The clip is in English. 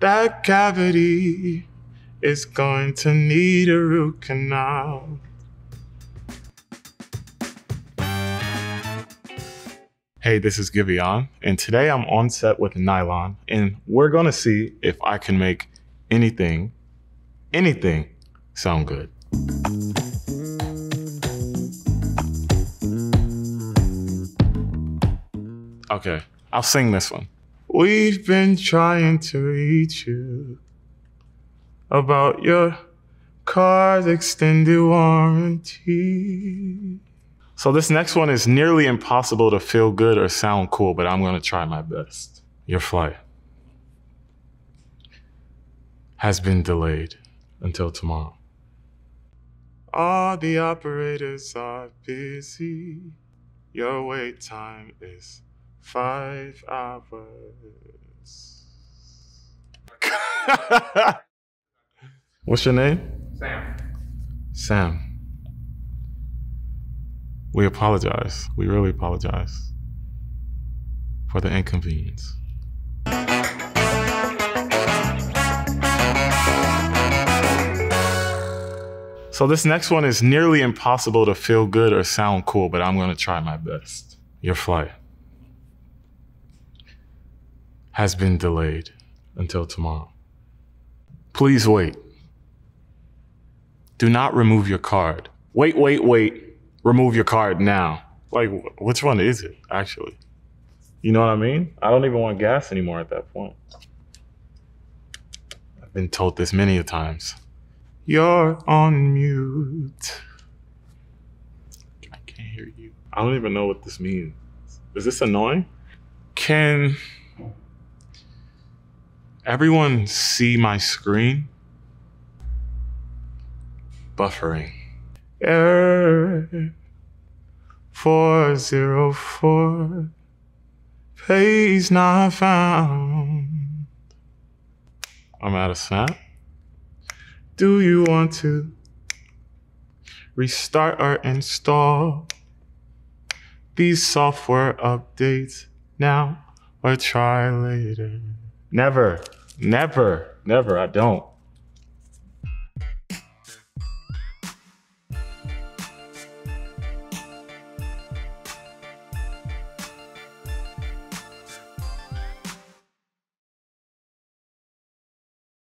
That cavity is going to need a root canal. Hey, this is Giveon, and today I'm on set with Nylon, and we're gonna see if I can make anything sound good. Okay, I'll sing this one. We've been trying to reach you about your car's extended warranty. So this next one is nearly impossible to feel good or sound cool, but I'm gonna try my best. Your flight has been delayed until tomorrow. All the operators are busy. Your wait time is 5 hours. What's your name? Sam. Sam. We apologize. We really apologize for the inconvenience. So this next one is nearly impossible to feel good or sound cool, but I'm gonna try my best. Your flight has been delayed until tomorrow. Please wait. Do not remove your card. Wait. Remove your card now. Like, which one is it, actually? You know what I mean? I don't even want gas anymore at that point. I've been told this many a times. You're on mute. I can't hear you. I don't even know what this means. Is this annoying? Can everyone see my screen? Buffering. Error 404. Page not found. I'm out of snap. Do you want to restart or install these software updates now or try later? Never, I don't.